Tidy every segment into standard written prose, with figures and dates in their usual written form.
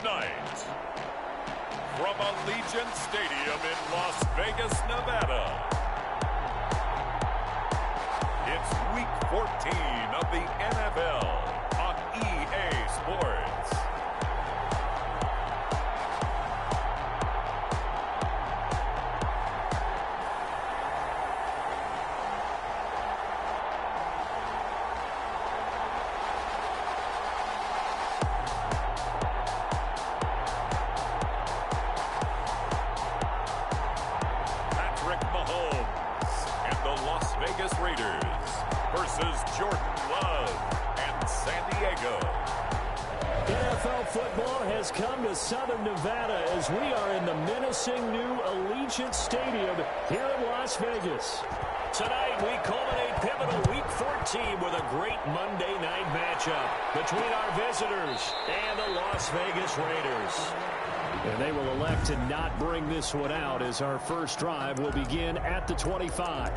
Tonight, from Allegiant Stadium in Las Vegas, Nevada, it's Week 14 of the NFL on EA Sports. Vegas Raiders versus Jordan Love and San Diego. NFL football has come to Southern Nevada as we are in the menacing new Allegiant Stadium here in Las Vegas. Tonight we culminate pivotal Week 14 with a great Monday night matchup between our visitors and the Las Vegas Raiders. And they will elect to not bring this one out as our first drive will begin at the 25.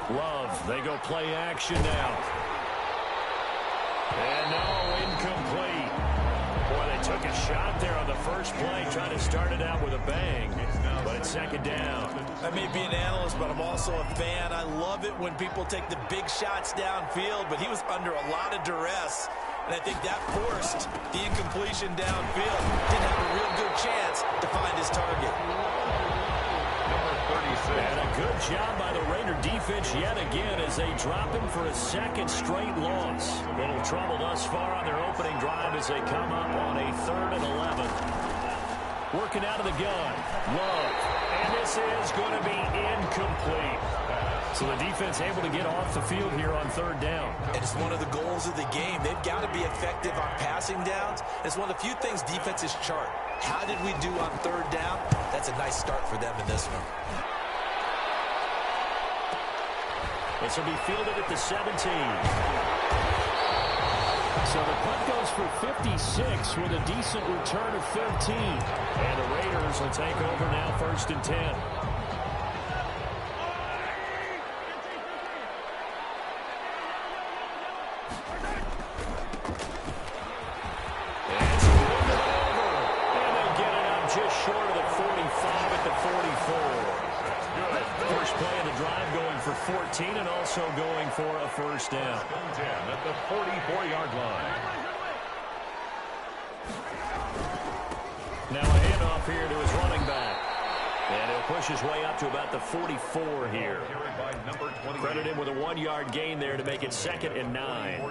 Love, they go play action now. And no, incomplete. Boy, they took a shot there on the first play, trying to start it out with a bang. But it's second down. I may be an analyst, but I'm also a fan. I love it when people take the big shots downfield, but he was under a lot of duress. And I think that forced the incompletion downfield. Didn't have a real good chance to find his target. And a good job by the Raider defense yet again as they drop him for a second straight loss. Little trouble thus far on their opening drive as they come up on a 3rd and 11. Working out of the gun. Love. And this is going to be incomplete. So the defense able to get off the field here on 3rd down. And it's one of the goals of the game. They've got to be effective on passing downs. It's one of the few things defenses chart. How did we do on 3rd down? That's a nice start for them in this one. This will be fielded at the 17. So the punt goes for 56 with a decent return of 13. And the Raiders will take over now 1st and 10. And swing it over. And they get it up just short of the 45 at the 44. First play of the drive going for 14 and also going for a first down. 10 at the 44-yard line. Now a handoff here to his running back. And he'll push his way up to about the 44 here. Credit him with a 1-yard gain there to make it 2nd and 9.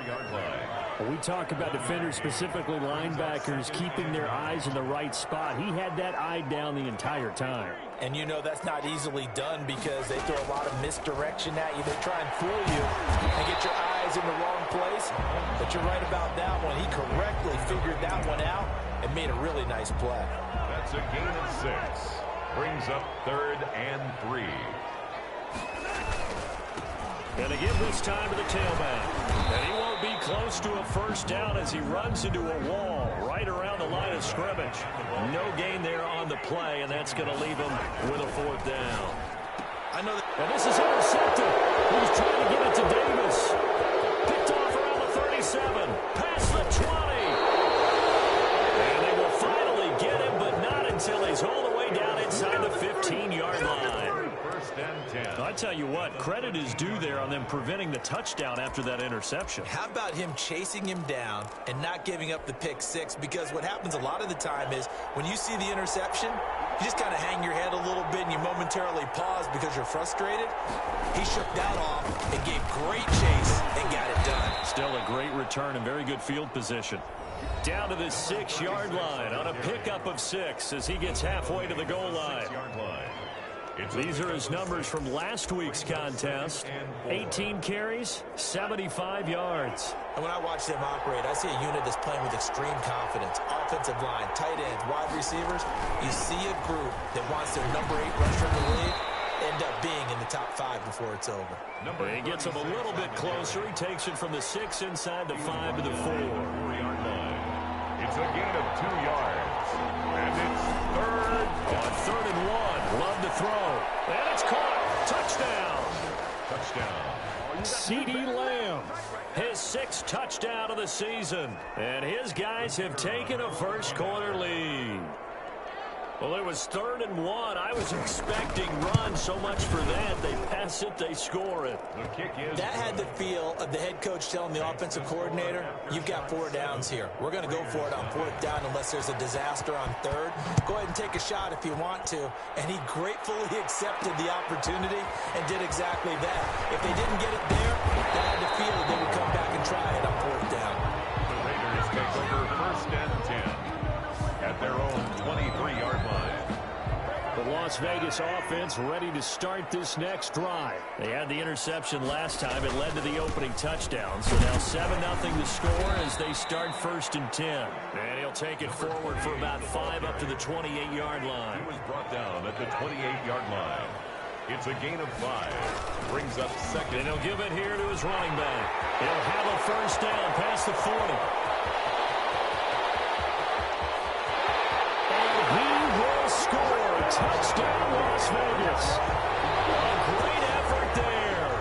When we talk about defenders, specifically linebackers, keeping their eyes in the right spot. He had that eye down the entire time. And you know that's not easily done because they throw a lot of misdirection at you. They try and fool you and get your eyes in the wrong place. But you're right about that one. He correctly figured that one out and made a really nice play. That's a gain of 6. Brings up 3rd and 3. And to give this time to the tailback. And he won't be close to a first down as he runs into a wall right around the line of scrimmage. No gain there on the play, and that's going to leave him with a 4th down. I know that. And this is intercepted. He was trying to get it to Davis. Picked off around the 37. Past the 20. And they will finally get him, but not until he's all the way down inside the 15-yard line. I tell you what, credit is due there on them preventing the touchdown after that interception. How about him chasing him down and not giving up the pick 6? Because what happens a lot of the time is when you see the interception, you just kind of hang your head a little bit and you momentarily pause because you're frustrated. He shook that off and gave great chase and got it done. Still a great return and very good field position. Down to the 6-yard line on a pickup of 6 as he gets halfway to the goal line. These are his numbers from last week's contest. 18 carries, 75 yards. And when I watch them operate, I see a unit that's playing with extreme confidence. Offensive line, tight ends, wide receivers. You see a group that wants their number 8 rusher in the league end up being in the top 5 before it's over. He gets him a little bit closer. He takes it from the 6 inside the 5 to the 4. It's a gain of 2 yards. And it's third. On 3rd and 1. Love to throw. And it's caught. Touchdown. Touchdown. CeeDee Lamb, his 6th touchdown of the season. And his guys have taken a first-quarter lead. Well, it was 3rd and 1. I was expecting run. So much for that. They pass it, they score it. The kick is That had the feel of the head coach telling the offensive coordinator, you've got 4 downs here. We're going to go for it on 4th down unless there's a disaster on 3rd. Go ahead and take a shot if you want to. And he gratefully accepted the opportunity and did exactly that. If they didn't get it there, they had the feel that they would come back and try it on 4th down. the Raiders take over 1st and 10 at their own 23-yard line. The Las Vegas offense ready to start this next drive. They had the interception last time. It led to the opening touchdown. So now 7-0 to score as they start 1st and 10. And he'll take it forward for about 5 up to the 28-yard line. He was brought down at the 28-yard line. It's a gain of 5. Brings up 2nd. And he'll give it here to his running back. He'll have a 1st down past the 40. Score. Touchdown, Las Vegas. A great effort there.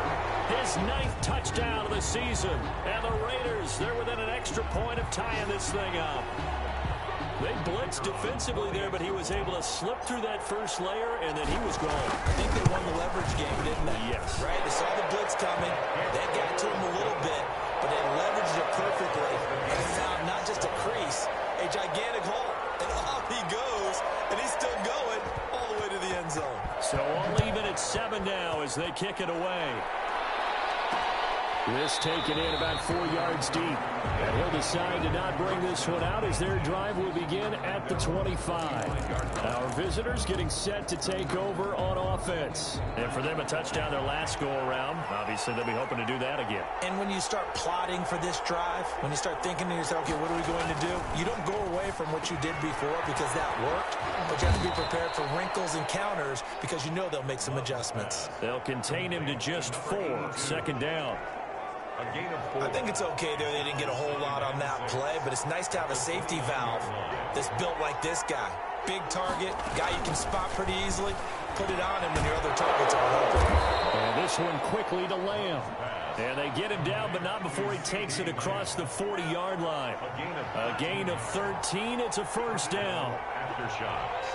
His 9th touchdown of the season. And the Raiders, they're within an extra point of tying this thing up. They blitzed defensively there, but he was able to slip through that first layer, and then he was gone. I think they won the leverage game, didn't they? Yes. Right? They saw the blitz coming. They got to him a little bit, but they leveraged it perfectly and found not just a crease, a gigantic hole. And off he goes, and he's still going all the way to the end zone. So all even at 7 now as they kick it away. This taken in about 4 yards deep. And he'll decide to not bring this one out as their drive will begin at the 25. Our visitors getting set to take over on offense. And for them, a touchdown their last go-around. Obviously, they'll be hoping to do that again. And when you start plotting for this drive, when you start thinking to yourself, okay, what are we going to do? You don't go away from what you did before because that worked, but you have to be prepared for wrinkles and counters because you know they'll make some adjustments. They'll contain him to just 4. 2nd down. A gain of 4. I think it's okay there. They didn't get a whole lot on that play, but it's nice to have a safety valve that's built like this guy. Big target, guy you can spot pretty easily. Put it on him when your other targets are open. And this one quickly to Lamb. And they get him down, but not before he takes it across the 40-yard line. A gain of 13. It's a 1st down. After shots.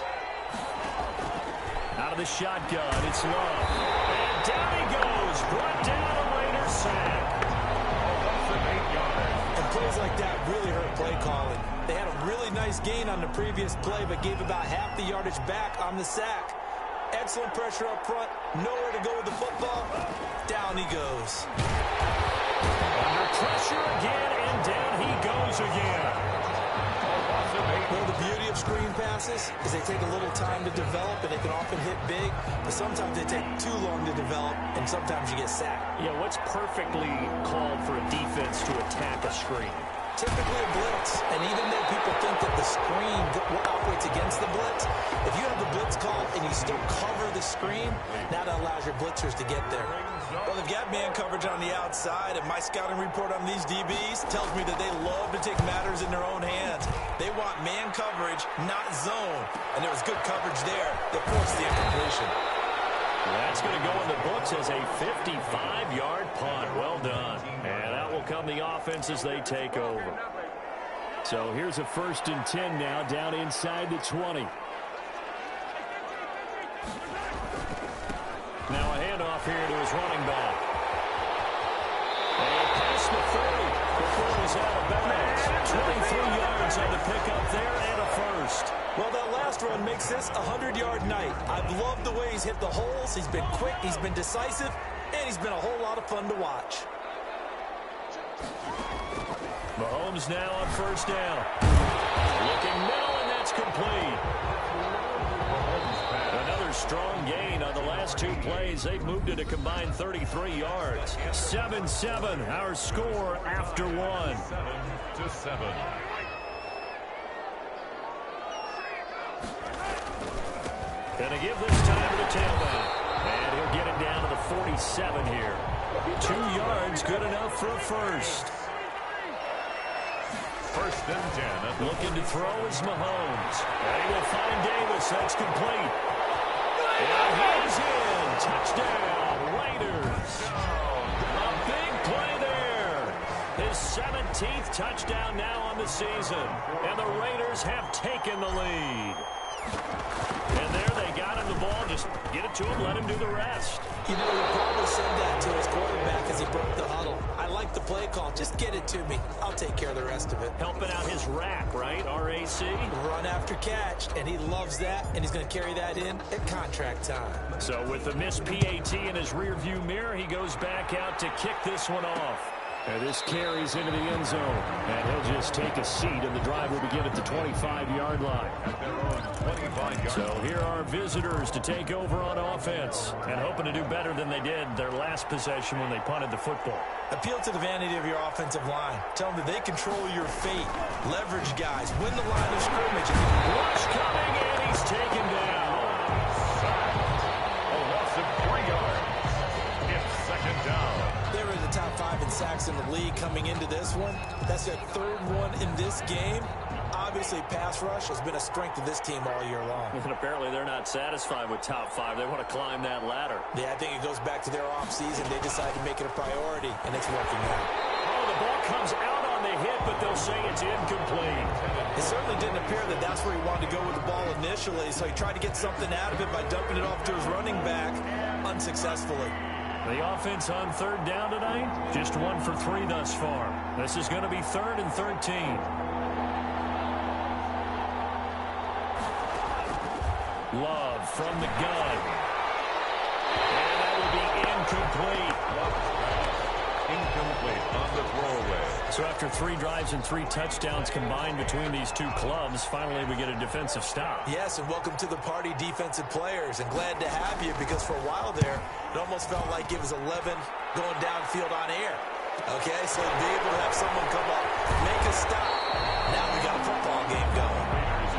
Out of the shotgun, it's Love. And down he goes. Brought down a Raiders sack. And plays like that really hurt play calling. They had a really nice gain on the previous play, but gave about half the yardage back on the sack. Excellent pressure up front. Nowhere to go with the football. Down he goes. Under pressure again, and down he goes again. Well, the beauty of screen passes is they take a little time to develop, and they can often hit big, but sometimes they take too long to develop, and sometimes you get sacked. Yeah, what's perfectly called for a defense to attack a screen? Typically a blitz, and even though people think that the screen operates against the blitz, if you have the blitz call and you still cover the screen, now that allows your blitzers to get there. Well, they've got man coverage on the outside, and my scouting report on these DBs tells me that they love to take matters in their own hands. They want man coverage, not zone, and there was good coverage there that forced the incompletion. That's going to go in the books as a 55-yard punt. Well done. And out will come the offense as they take over. So here's a 1st and 10 now down inside the 20. Now a handoff here to his running back. And past the 30 before it was out of bounds. 23 yards on the pickup there and a 1st. Well, that last run makes this a 100-yard night. I've loved the way he's hit the holes. He's been quick, he's been decisive, and he's been a whole lot of fun to watch. Mahomes now on 1st down. Looking middle, and that's complete. Another strong gain on the last 2 plays. They've moved it a combined 33 yards. 7-7, our score after 1. 7-7. Gonna give this time to the tailback. And he'll get it down to the 47 here. 2 yards, good enough for a 1st. First and 10. Looking to throw is Mahomes. And he will find Davis. That's complete. And he's in. Touchdown, Raiders. A big play there. His 17th touchdown now on the season. And the Raiders have taken the lead. And there they got him the ball. Just get it to him, let him do the rest. You know, he probably said that to his quarterback as he broke the huddle. I like the play call. Just get it to me. I'll take care of the rest of it. Helping out his rack, right? RAC. Run after catch, and he loves that, and he's going to carry that in at contract time. So with the missed PAT in his rearview mirror, he goes back out to kick this one off. And this carries into the end zone. And he'll just take a seat, and the drive will begin at the 25-yard line. At their own 25-yard So here are visitors to take over on offense and hoping to do better than they did their last possession when they punted the football. Appeal to the vanity of your offensive line. Tell them that they control your fate. Leverage guys. Win the line of scrimmage. Rush coming, and he's taken down. A loss of 3 yards. It's second down. They were in the top 5 in sacks in the league coming into this one. That's their 3rd one in this game. Obviously, pass rush has been a strength of this team all year long. And apparently they're not satisfied with top 5. They want to climb that ladder. Yeah, I think it goes back to their offseason. They decided to make it a priority, and it's working out. Oh, the ball comes out on the hit, but they'll say it's incomplete. It certainly didn't appear that that's where he wanted to go with the ball initially, so he tried to get something out of it by dumping it off to his running back unsuccessfully. The offense on 3rd down tonight, just 1 for 3 thus far. This is going to be 3rd and 13. Love from the gun. And that will be incomplete. Incomplete on the throwaway. So after 3 drives and 3 touchdowns combined between these two clubs, finally we get a defensive stop. Yes, and welcome to the party, defensive players. And glad to have you, because for a while there, it almost felt like it was 11 going downfield on air. Okay, so to be able to have someone come up, make a stop. Now we got a football game going.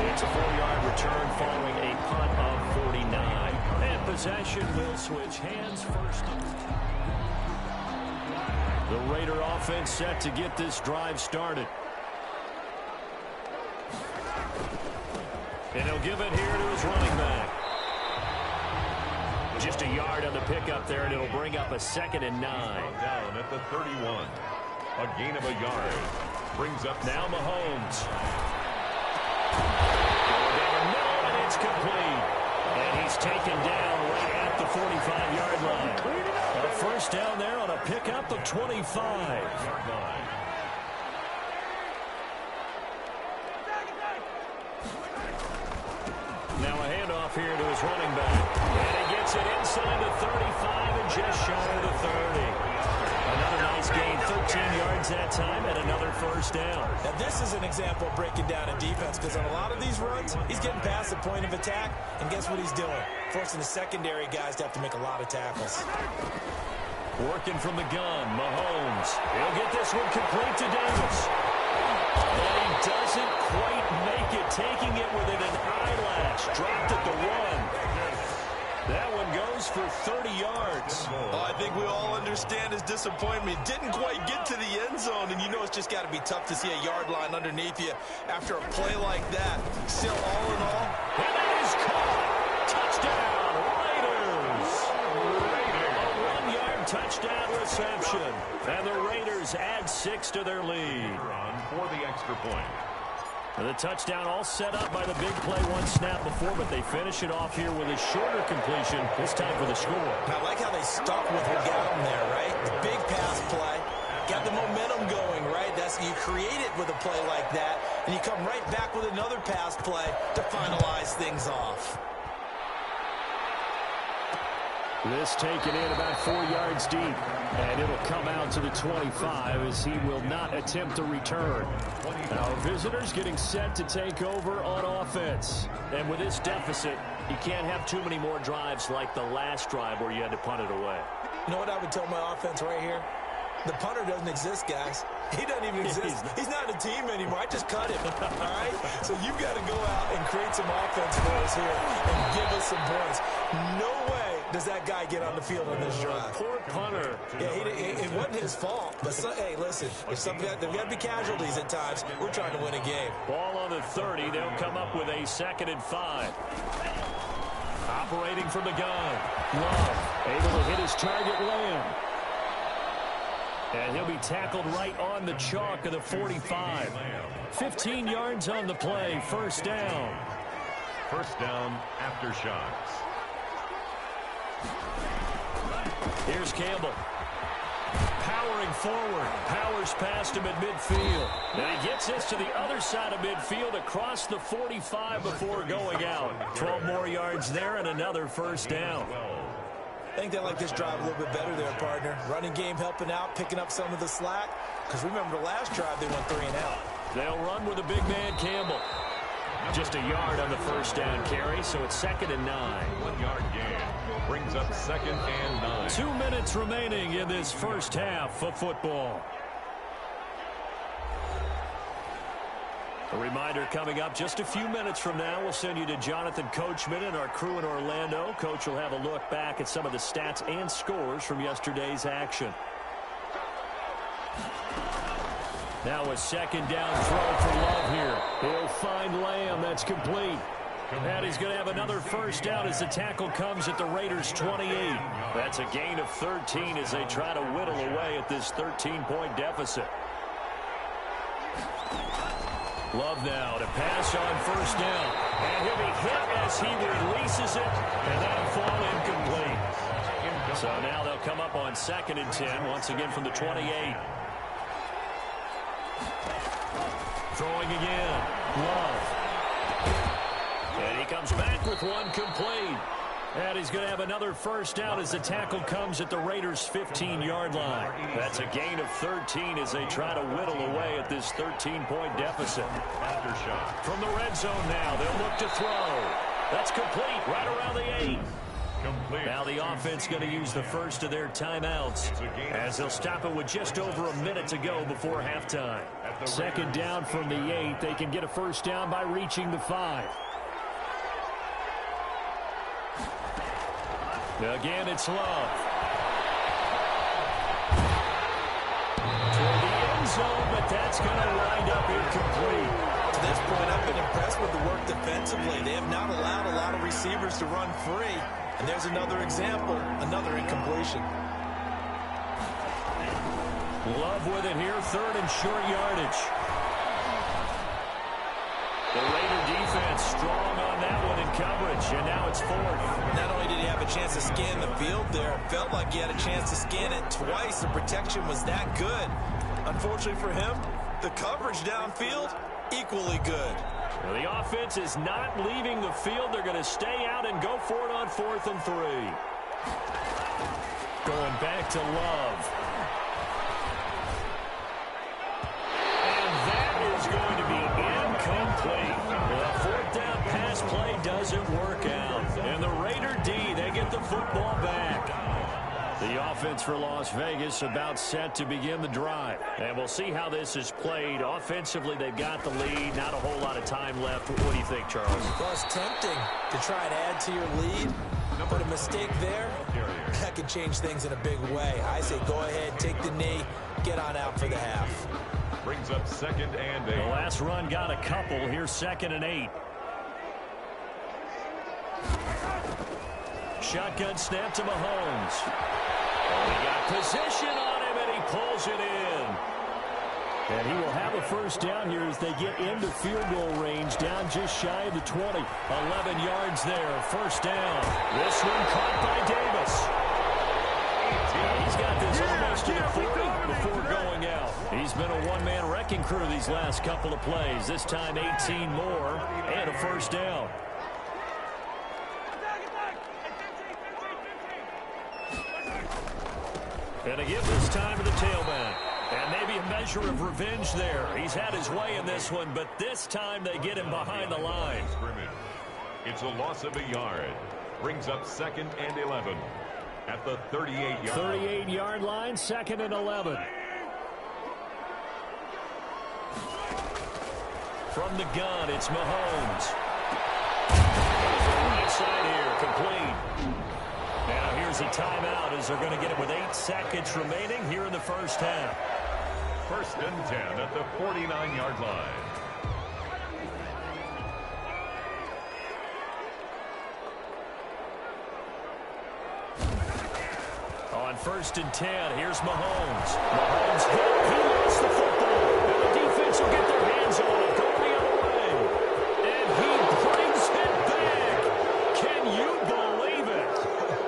It's a 4-yard return following a punt of 49. And possession will switch hands first. The Raider offense set to get this drive started. And he'll give it here to his running back. Just a yard on the pickup there, and it'll bring up a 2nd and 9. Down at the 31. A gain of a yard. Brings up now Mahomes. Going down the middle, and it's complete. And he's taken down right at the 45-yard line. A first down there on a pickup of 25. Now a handoff here to his running back. And he gets it inside the 35 and just shy of the 30. Another nice gain, 13 yards that time, and another first down. Now this is an example of breaking down a defense, because on a lot of these runs, he's getting past the point of attack, and guess what he's doing? Forcing the secondary guys to have to make a lot of tackles. Working from the gun, Mahomes. He'll get this one complete to Davis. And he doesn't quite make it, taking it within an eyelash. Dropped at the 1. That one goes for 30 yards. Oh, I think we all understand his disappointment. Didn't quite get to the end zone, and you know it's just got to be tough to see a yard line underneath you after a play like that. Still, all in all, and that is caught. Touchdown, Raiders. A 1-yard touchdown reception. And the Raiders add 6 to their lead. For the extra point. And the touchdown all set up by the big play one snap before, but they finish it off here with a shorter completion, this time for the score. And I like how they stuck with what got them there, right? The big pass play, got the momentum going, right? That's, you create it with a play like that, and you come right back with another pass play to finalize things off. This taken in about 4 yards deep, and it'll come out to the 25 as he will not attempt to return. Our visitors getting set to take over on offense. And with this deficit, you can't have too many more drives like the last drive where you had to punt it away. You know what I would tell my offense right here? The punter doesn't exist, guys. He doesn't even exist. He's not a team anymore. I just cut him, all right? So you've got to go out and create some offense for us here and give us some points. No way does that guy get on the field on this drive? Poor punter. Yeah, it wasn't his fault. But, hey, listen, there's got to be casualties at times. We're trying to win a game. Ball on the 30. They'll come up with a 2nd and 5. Operating from the gun. Love able to hit his target, Lamb. And he'll be tackled right on the chalk of the 45. 15 yards on the play. First down. First down after shots. Here's Campbell. Powering forward. Powers past him at midfield. And he gets this to the other side of midfield across the 45 before going out. 12 more yards there and another first down. I think they like this drive a little bit better there, partner. Running game helping out, picking up some of the slack. Because remember the last drive, they went 3 and out. They'll run with a big man, Campbell. Just a yard on the first down carry, so it's 2nd and 9. 1 yard gain. Brings up 2nd and 9. 2 minutes remaining in this first half of football. A reminder coming up just a few minutes from now. We'll send you to Jonathan Coachman and our crew in Orlando. Coach will have a look back at some of the stats and scores from yesterday's action. Now a 2nd down throw for Love here. He'll find Lamb. That's complete. And he's going to have another first down as the tackle comes at the Raiders' 28. That's a gain of 13 as they try to whittle away at this 13-point deficit. Love now to pass on first down. And he'll be hit as he releases it, and that'll fall incomplete. So now they'll come up on 2nd and 10, once again from the 28. Throwing again. Love. And he comes back with one complete. And he's going to have another first down as the tackle comes at the Raiders' 15-yard line. That's a gain of 13 as they try to whittle away at this 13-point deficit. From the red zone now, they'll look to throw. That's complete right around the 8. Now the offense going to use the first of their timeouts as they'll stop it with just over a minute to go before halftime. 2nd down from the 8. They can get a first down by reaching the 5. Again, it's Love. Toward the end zone, but that's going to wind up incomplete. To this point, I've been impressed with the work defensively. They have not allowed a lot of receivers to run free. And there's another example, another incompletion. Love with it here, 3rd and short yardage. The Raider defense strong on that one in coverage, and now it's 4th. Not only did he have a chance to scan the field there, it felt like he had a chance to scan it twice. The protection was that good. Unfortunately for him, the coverage downfield, equally good. Well, the offense is not leaving the field. They're going to stay out and go for it on 4th and 3. Going back to Love. And that is going to be incomplete. The 4th down pass play doesn't work out. And the Raider D, they get the football back. The offense for Las Vegas about set to begin the drive. And we'll see how this is played. Offensively, they've got the lead. Not a whole lot of time left. What do you think, Charles? Well, it's tempting to try and add to your lead. But a mistake there, that could change things in a big way. I say go ahead, take the knee, get on out for the half. Brings up 2nd and 8. The last run got a couple. Here's 2nd and 8. Shotgun snap to Mahomes. He got position on him, and he pulls it in. And he will have a first down here as they get into field goal range, down just shy of the 20. 11 yards there, first down. This one caught by Davis. He's got this almost to the 40 before going out. He's been a one-man wrecking crew these last couple of plays. This time 18 more and a first down. And again this time to the tailback. And maybe a measure of revenge there. He's had his way in this one, but this time they get him behind the line. It's a loss of a yard. Brings up 2nd and 11 at the 38-yard line. 38-yard line, 2nd and 11. From the gun, it's Mahomes. Right side here, complete. And Raiders a timeout as they're going to get it with 8 seconds remaining here in the first half. 1st and 10 at the 49-yard line. On 1st and 10, here's Mahomes. Mahomes hit. He lost the football. And the defense will get their hands on it. Going the other way. And he brings it back. Can you believe it?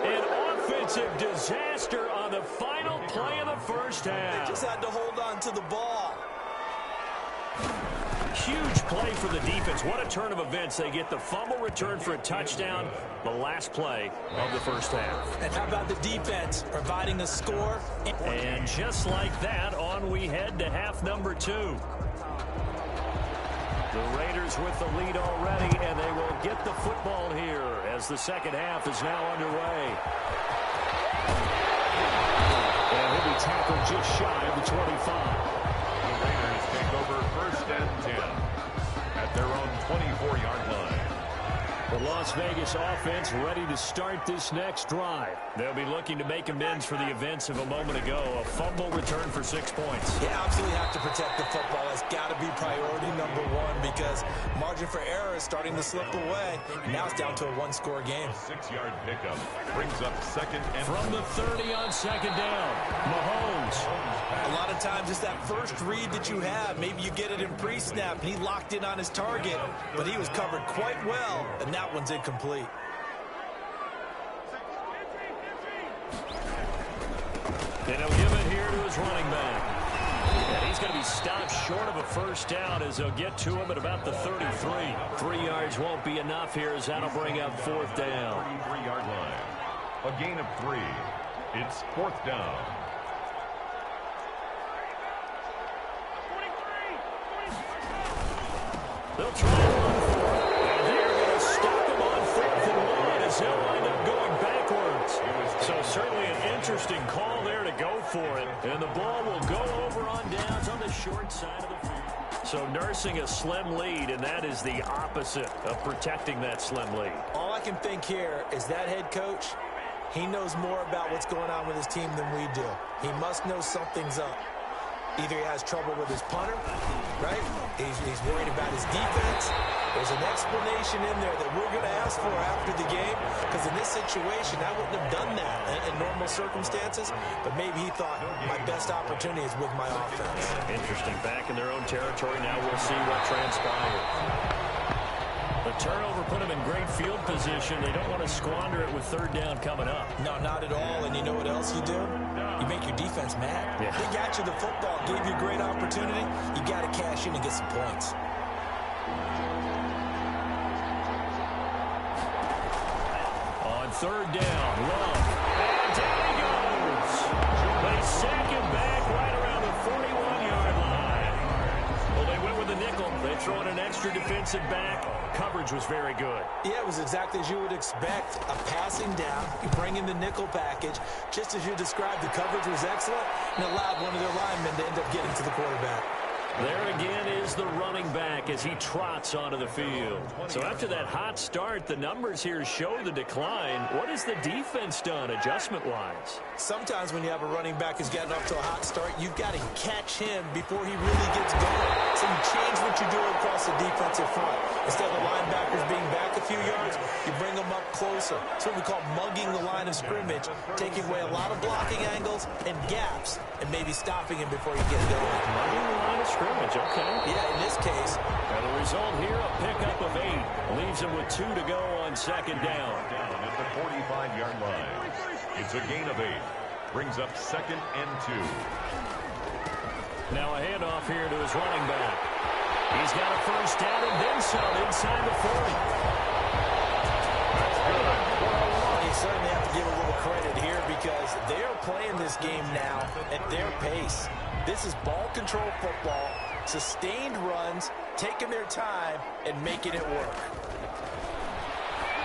An offensive disaster on the final play of the first half. They just had to hold on to the ball. Huge play for the defense. What a turn of events. They get the fumble return for a touchdown, the last play of the first half. And how about the defense providing a score? And just like that, on we head to half number 2. The Raiders with the lead already, and they will get the football here as the second half is now underway. And he'll be tackled just shy of the 25. The Raiders take over 1st and 10 at their own 24-yard line. The Las Vegas offense ready to start this next drive. They'll be looking to make amends for the events of a moment ago. A fumble return for 6 points. You absolutely have to protect the football. That's got to be priority number 1 because margin for error is starting to slip away. And now it's down to a 1-score game. 6-yard pickup brings up 2nd and from the 30 on 2nd down. Mahomes. A lot of times it's that first read that you have. Maybe you get it in pre-snap and he locked in on his target, but he was covered quite well, and that one's incomplete. And he'll give it here to his running back. And he's going to be stopped short of a first down as they'll get to him at about the 33. 3 yards won't be enough here as that'll bring up 4th down. 33-yard line. A gain of 3. It's 4th down. They'll try and run for it. And they're going to stop him on 4th and 1 as he'll wind up going backwards. So certainly an interesting call there to go for it. And the ball will go over on downs on the short side of the field. So nursing a slim lead, and that is the opposite of protecting that slim lead. All I can think here is that head coach, he knows more about what's going on with his team than we do. He must know something's up. Either he has trouble with his punter, right? He's worried about his defense. There's an explanation in there that we're going to ask for after the game, because in this situation, I wouldn't have done that in normal circumstances, but maybe he thought my best opportunity is with my offense. Interesting. Back in their own territory. Now we'll see what transpires. The turnover put them in great field position. They don't want to squander it with 3rd down coming up. No, not at all. And you know what else you do? You make your defense mad. Yeah. They got you the football, gave you a great opportunity. You got to cash in and get some points. On 3rd down, Love. And down he goes. They sack him back right around the 41-yard line. Well, they went with the nickel. They throw in an extra defensive back. Coverage was very good. Yeah, it was exactly as you would expect. A passing down, you bring in the nickel package. Just as you described, the coverage was excellent and allowed one of their linemen to end up getting to the quarterback. There again is the running back as he trots onto the field. So after that hot start, the numbers here show the decline. What has the defense done adjustment-wise? Sometimes when you have a running back who's gotten off to a hot start, you've got to catch him before he really gets going. So you change what you do across the defensive front. Instead of the linebackers being back a few yards, you bring them up closer. It's what we call mugging the line of scrimmage, taking away a lot of blocking angles and gaps, and maybe stopping him before he gets going. Mugging the line of scrimmage, okay. Yeah, in this case. And the result here, a pickup of 8. Leaves him with 2 to go on 2nd down. Down at the 45-yard line. It's a gain of 8. Brings up 2nd and 2. Now a handoff here to his running back. He's got a first down and then some inside the 40. That's good. You certainly have to give a little credit here because they are playing this game now at their pace. This is ball control football, sustained runs, taking their time, and making it work.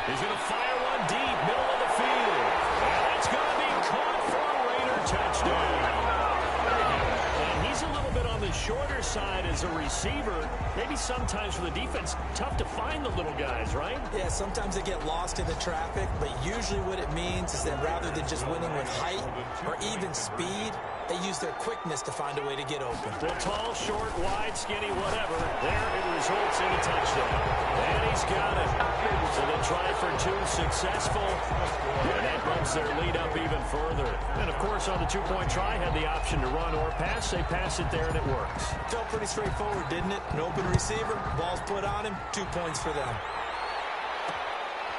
He's going to fire one deep, middle of the field. And it's going to be caught for a Raider touchdown. And he's a little bit on the the shorter side as a receiver, maybe sometimes for the defense, tough to find the little guys, right? Yeah, sometimes they get lost in the traffic, but usually what it means is that rather than just winning with height or even speed, they use their quickness to find a way to get open. Well, tall, short, wide, skinny, whatever. There it results in a touchdown. And he's got it. So they try for 2, successful. And that bumps their lead up even further. And, of course, on the two-point try, had the option to run or pass. They pass it there, and it works. Felt pretty straightforward, didn't it? An open receiver, ball's put on him, 2 points for them.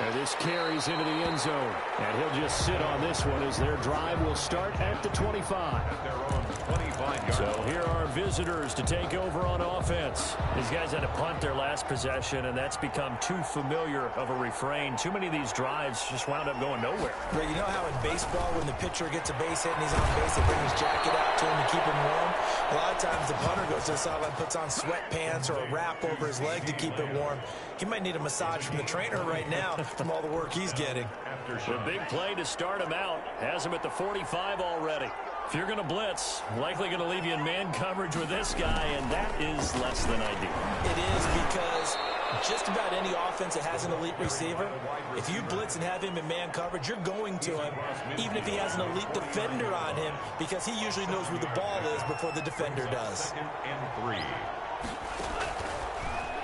And this carries into the end zone. And he'll just sit on this one as their drive will start at the 25. At their own 25-yard. So here are visitors to take over on offense. These guys had to punt their last possession, and that's become too familiar of a refrain. Too many of these drives just wound up going nowhere. Greg, you know how in baseball when the pitcher gets a base hit and he's on base, they bring his jacket out to him to keep him warm? A lot of times the punter goes to the sideline, puts on sweatpants or a wrap over his leg to keep it warm. He might need a massage from the trainer right now from all the work he's getting. The big play to start him out has him at the 45 already. If you're going to blitz, likely going to leave you in man coverage with this guy, and that is less than ideal. It is because just about any offense that has an elite receiver, if you blitz and have him in man coverage, you're going to him, even if he has an elite defender on him, because he usually knows where the ball is before the defender does. 2nd and 3.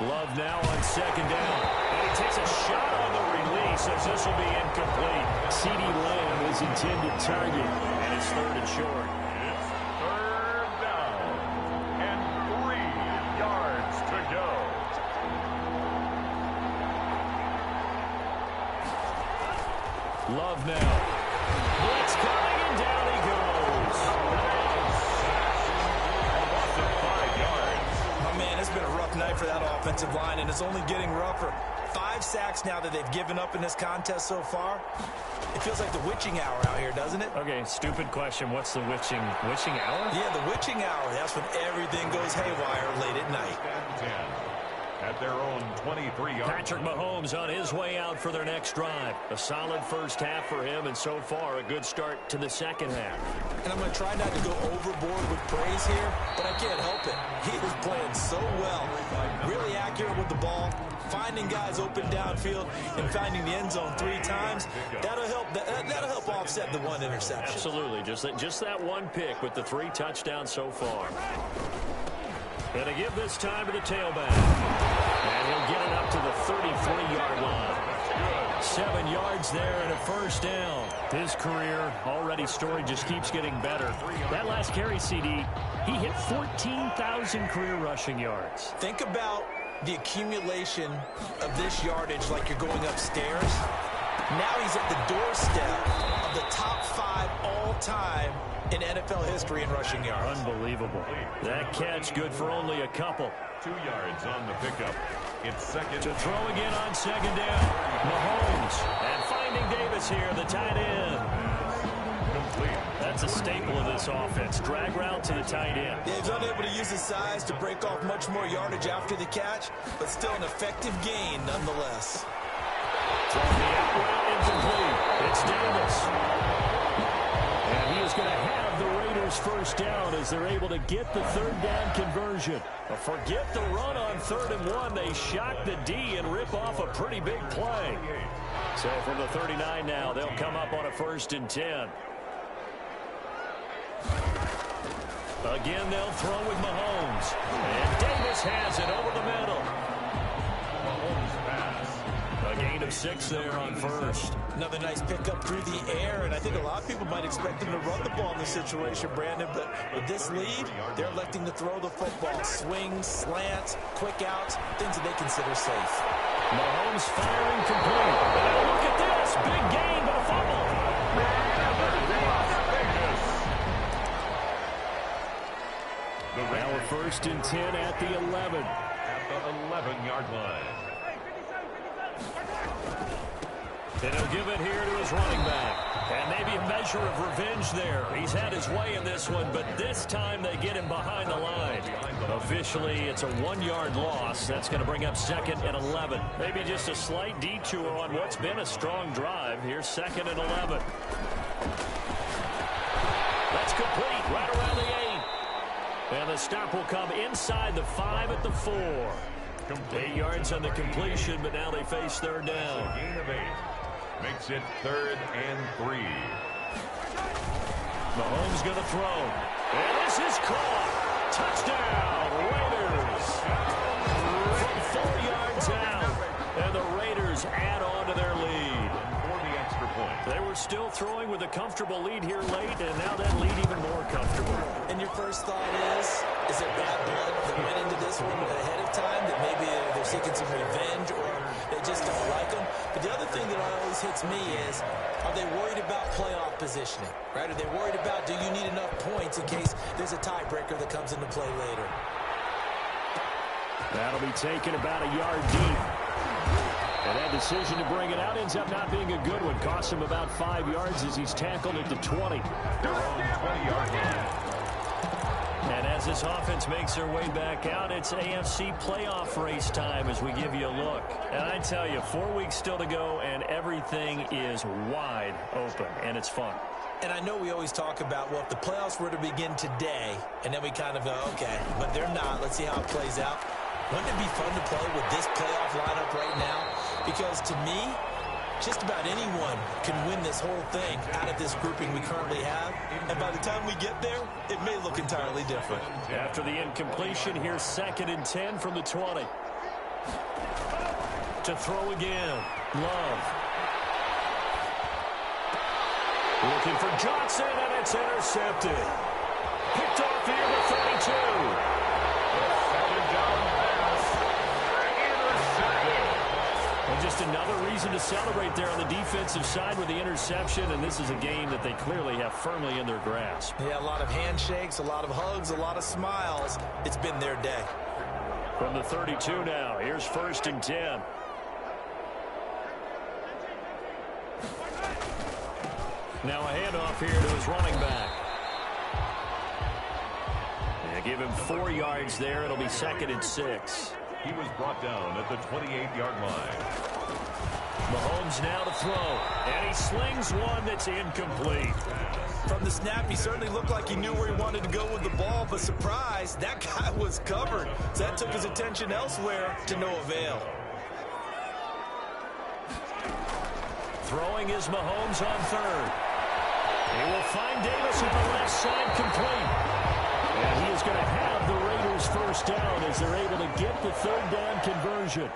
Love now on 2nd down. And he takes a shot on the release as this will be incomplete. CeeDee Lamb is intended target. And it's 3rd and short. It's 3rd down and 3 yards to go. Love now. Blitz coming, and down he goes. Loss of 5 yards. Oh, man, it's been a rough night for that offensive line, and it's only getting rougher. 5 sacks now that they've given up in this contest so far. It feels like the witching hour out here, doesn't it? Okay, stupid question. What's the witching hour? Yeah, the witching hour. That's when everything goes haywire late at night. 10. At their own 23-yard. Patrick Mahomes on his way out for their next drive. A solid first half for him, and so far a good start to the second half. And I'm going to try not to go overboard with praise here, but I can't help it. He is playing so well. Really accurate with the ball, finding guys open downfield, and finding the end zone 3 times. That'll help. That'll help offset the 1 interception. Absolutely. Just that 1 pick with the 3 touchdowns so far. And to give this time to the tailback. And he'll get it up to the 33-yard line. 7 yards there and a first down. His career already storied, just keeps getting better. That last carry, CD, he hit 14,000 career rushing yards. Think about the accumulation of this yardage like you're going upstairs. Now he's at the doorstep of the top 5 all-time in NFL history in rushing yards. Unbelievable. That catch good for only a couple. 2 yards on the pickup. It's 2nd. To throw again on 2nd down. Mahomes. And finding Davis here, the tight end. Complete. That's a staple of this offense. Drag route to the tight end. Yeah, he's unable to use his size to break off much more yardage after the catch, but still an effective gain nonetheless. From the out route, incomplete. It's Davis. And he is going to have the Raiders first down as they're able to get the 3rd down conversion. But forget the run on 3rd and 1. They shock the D and rip off a pretty big play. So from the 39 now, they'll come up on a 1st and 10. Again, they'll throw with Mahomes. And Davis has it over the middle. Mahomes pass. A gain of 6 there on 1st. Another nice pickup through the air, and I think a lot of people might expect him to run the ball in this situation, Brandon, but with this lead, they're electing to throw the football. Swings, slants, quick outs, things that they consider safe. Mahomes firing complete. And look at this. Big gain, but a fumble. Now a 1st and 10 at the 11. At the 11-yard line. And he'll give it here to his running back. And maybe a measure of revenge there. He's had his way in this one, but this time they get him behind the line. Officially, it's a 1-yard loss. That's going to bring up 2nd and 11. Maybe just a slight detour on what's been a strong drive. Here's 2nd and 11. That's complete right around the 8. And the stop will come inside the 5 at the 4. 8 yards on the completion, but now they face third down. A gain of 8. Makes it 3rd and 3. Mahomes going to throw. And this is caught. Touchdown, Raiders. From 4 yards out. And the Raiders add on to their lead. For the extra point. They were still throwing with a comfortable lead here late, and now that lead even more comfortable. And your first thought is there bad blood that went into this one ahead of time, that maybe they're seeking some revenge or they just don't like them? But the other thing that always hits me is, are they worried about playoff positioning, right? Are they worried about, do you need enough points in case there's a tiebreaker that comes into play later? That'll be taken about a yard deep. And that decision to bring it out ends up not being a good one. Costs him about 5 yards as he's tackled at the 20. Their own 20-yard line. And as this offense makes their way back out, it's AFC playoff race time as we give you a look. And I tell you, 4 weeks still to go, and everything is wide open, and it's fun. And I know we always talk about, well, if the playoffs were to begin today, and then we kind of go, okay, but they're not. Let's see how it plays out. Wouldn't it be fun to play with this playoff lineup right now? Because to me, just about anyone can win this whole thing out of this grouping we currently have. And by the time we get there, it may look entirely different. After the incompletion, here's 2nd and 10 from the 20. To throw again, Love. Looking for Johnson, and it's intercepted. Picked off here to 32. Second down pass. Intercepted. And just another reason to celebrate there on the defensive side with the interception, and this is a game that they clearly have firmly in their grasp. Yeah, a lot of handshakes, a lot of hugs, a lot of smiles. It's been their day. From the 32 now, here's 1st and 10. Now a handoff here to his running back. They give him 4 yards there. It'll be 2nd and 6. He was brought down at the 28-yard line. Mahomes now to throw. And he slings one that's incomplete. From the snap, he certainly looked like he knew where he wanted to go with the ball, but surprise, that guy was covered. So that took his attention elsewhere to no avail. Throwing is Mahomes on 3rd. He will find Davis at the left side complete. And he is going to have the Raiders first down as they're able to get the 3rd down conversion.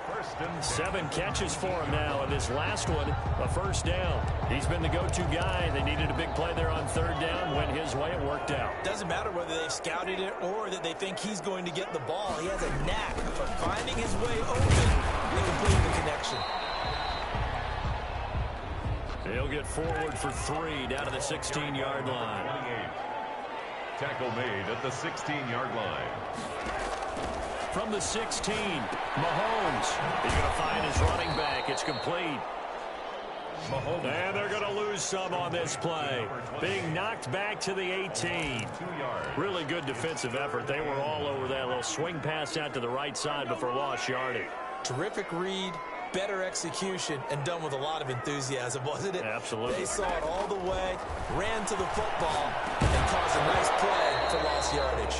7 catches for him now, and this last one, a 1st down. He's been the go-to guy. They needed a big play there on 3rd down. Went his way. It worked out. Doesn't matter whether they've scouted it or that they think he's going to get the ball. He has a knack for finding his way open and completing the connection. He'll get forward for 3 down to the 16-yard line. 28. Tackle made at the 16-yard line. From the 16, Mahomes. He's going to find his running back. It's complete. Mahomes. And they're going to lose some on this play. Being knocked back to the 18. 2 yards. Really good defensive effort. They were all over that little swing pass out to the right side before lost yardage. Terrific read, better execution, and done with a lot of enthusiasm, wasn't it? Absolutely. They saw it all the way, ran to the football, and caused a nice play for lost yardage.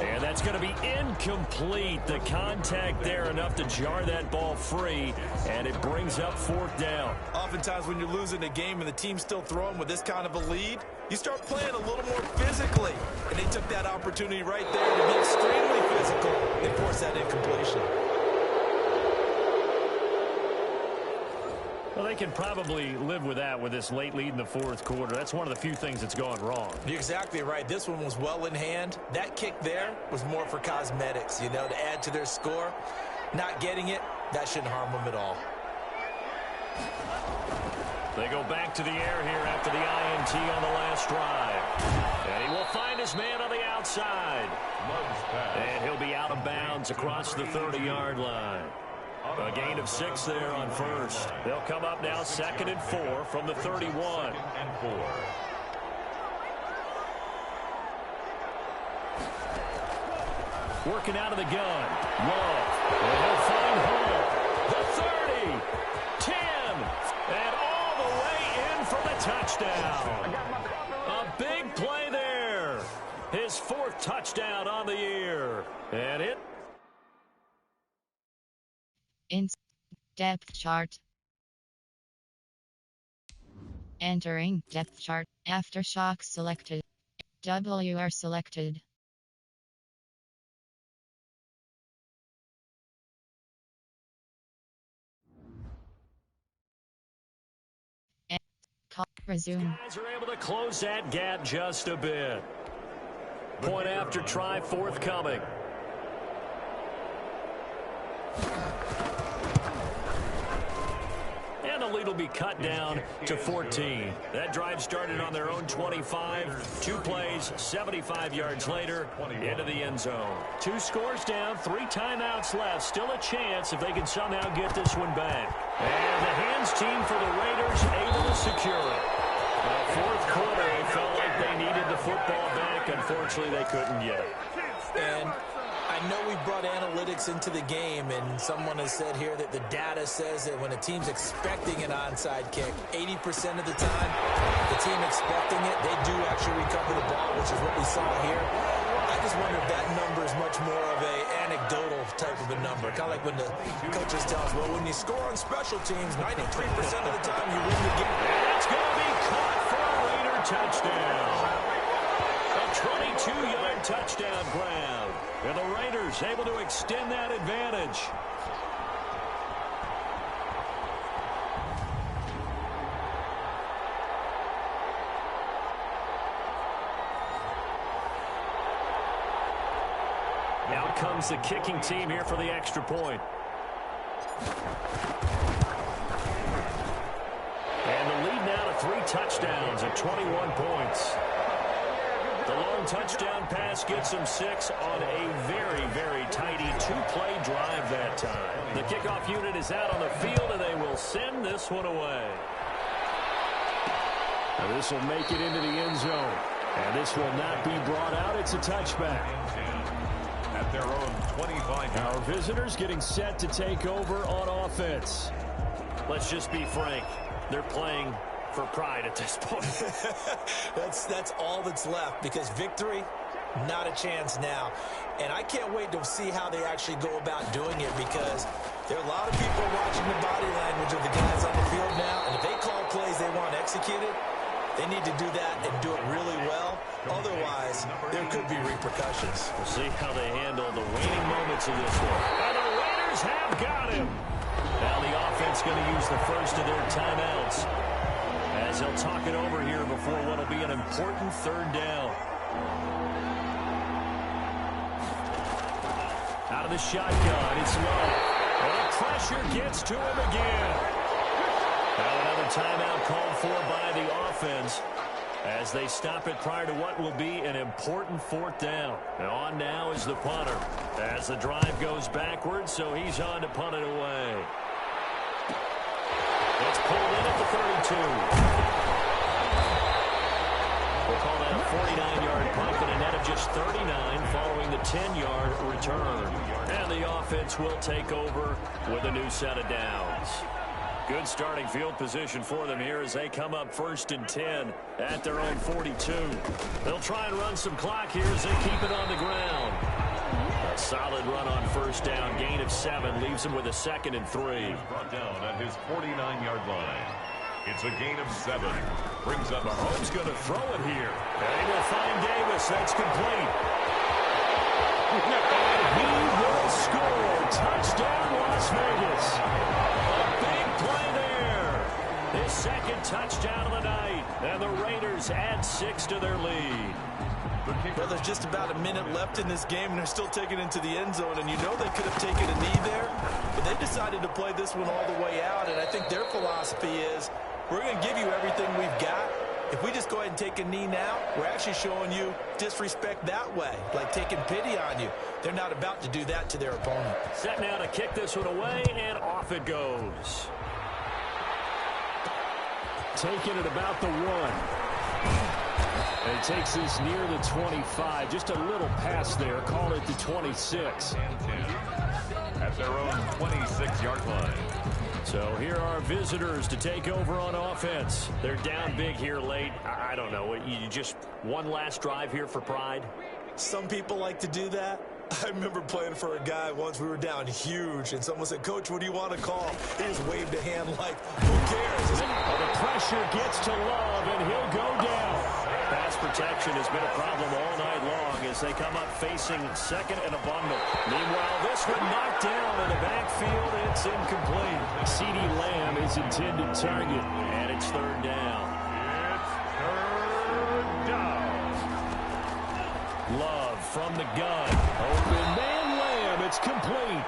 And that's going to be incomplete. The contact there enough to jar that ball free, and it brings up 4th down. Oftentimes when you're losing a game and the team's still throwing with this kind of a lead, you start playing a little more physically. And they took that opportunity right there to be extremely physical and force that incompletion. Well, they can probably live with that with this late lead in the 4th quarter. That's one of the few things that's gone wrong. You're exactly right. This one was well in hand. That kick there was more for cosmetics, you know, to add to their score. Not getting it, that shouldn't harm them at all. They go back to the air here after the INT on the last drive. And he will find his man on the outside. And he'll be out of bounds across the 30-yard line. A gain of 6 there on 1st. They'll come up now 2nd and 4 from the 31. 2nd and 4. Working out of the gun. Love. And he'll find Hall. The 30. 10. And all the way in for the touchdown. A big play there. His 4th Touchdown on the year. And it. In depth chart. Entering depth chart. Aftershock selected. WR selected. Resume. Guys are able to close that gap just a bit. Point after try forthcoming. And the lead will be cut down to 14. That drive started on their own 25. 2 plays, 75 yards later, into the end zone. 2 scores down, 3 timeouts left. Still a chance if they can somehow get this one back. And the hands team for the Raiders able to secure it. Fourth quarter, it felt like they needed the football back. Unfortunately, they couldn't get it. And I know we brought analytics into the game, and someone has said here that the data says that when a team's expecting an onside kick, 80% of the time, the team expecting it, they do actually recover the ball, which is what we saw here. I just wonder if that number is much more of a anecdotal type of a number. Kind of like when the coaches tell us, well, when you score on special teams, 93% of the time you win the game. It's going to be caught for a Raider touchdown. A 22-yard touchdown grab. And the Raiders able to extend that advantage. Out comes the kicking team here for the extra point. And the lead now to 3 touchdowns at 21 points. The long touchdown pass gets them 6 on a very, very tidy 2-play drive that time. The kickoff unit is out on the field, and they will send this one away. Now this will make it into the end zone. And this will not be brought out. It's a touchback. At their own 25. Our visitors getting set to take over on offense. Let's just be frank. They're playing for pride at this point. That's all that's left, because victory, not a chance now. And I can't wait to see how they actually go about doing it, because there are a lot of people watching the body language of the guys on the field now, and if they call plays they want executed, they need to do that and do it really well. Otherwise, there could be repercussions. We'll see how they handle the waning moments of this one. And the Raiders have got him. Now the offense going to use the first of their timeouts, as they'll talk it over here before what will be an important 3rd down. Out of the shotgun, it's low. And the pressure gets to him again. Now another timeout called for by the offense, as they stop it prior to what will be an important 4th down. And on now is the punter, as the drive goes backwards, so he's on to punt it away. It's pulled in at the 32. We'll call that a 49-yard punt and a net of just 39 following the 10-yard return. And the offense will take over with a new set of downs. Good starting field position for them here as they come up 1st and 10 at their own 42. They'll try and run some clock here as they keep it on the ground. A solid run on 1st down, gain of 7, leaves him with a 2nd and 3. Brought down at his 49-yard line. It's a gain of 7. Brings up Mahomes going to throw it here. And he will find Davis. That's complete. And he will score. Touchdown, Las Vegas. A big play there. His 2nd touchdown of the night. And the Raiders add 6 to their lead. Well, there's just about a minute left in this game, and they're still taking it into the end zone. And you know they could have taken a knee there, but they decided to play this one all the way out. And I think their philosophy is, we're going to give you everything we've got. If we just go ahead and take a knee now, we're actually showing you disrespect that way, like taking pity on you. They're not about to do that to their opponent. Set now to kick this one away, and off it goes. Taking it about the 1. And it takes us near the 25. Just a little pass there. Call it the 26. at their own 26-yard line. So here are visitors to take over on offense. They're down big here late. I don't know. You just one last drive here for pride? some people like to do that. I remember playing for a guy once. We were down huge, and someone said, "Coach, what do you want to call?" He just waved a hand like, "Who cares?" Well, the pressure gets to Love, and he'll go down. Pass protection has been a problem all night long as they come up facing second and a bundle. Meanwhile, this one knocked down in the backfield. It's incomplete. CeeDee Lamb is intended target, And it's third down. It's third down. Love from the gun. Open man Lamb. It's complete.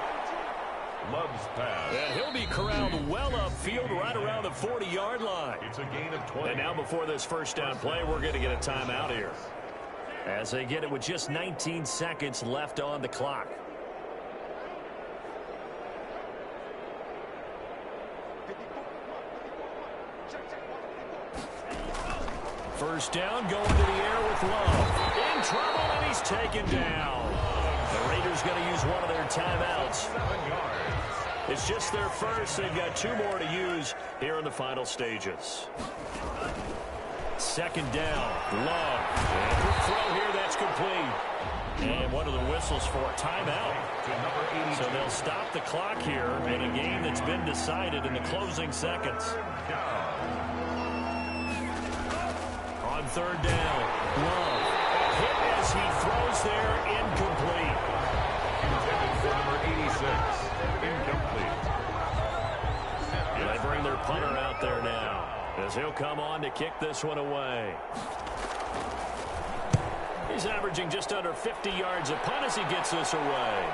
Love's pass. And he'll be corralled well upfield right around the 40-yard line. It's a gain of 20. And now before this first down play, we're going to get a timeout here, as they get it with just 19 seconds left on the clock. First down, going to the air with Love. In trouble, and he's taken down. The Raiders going to use one of their timeouts. 7 yards. It's just their first. They've got 2 more to use here in the final stages. Second down, Love. And quick throw here, that's complete. And one of the whistles for a timeout. To number 82. So they'll stop the clock here in a game that's been decided in the closing seconds. On third down, Love. A hit as he throws there, incomplete. Intended for number 86. Incomplete. They bring their punter out there now, as he'll come on to kick this one away. He's averaging just under 50 yards a punt as he gets this away.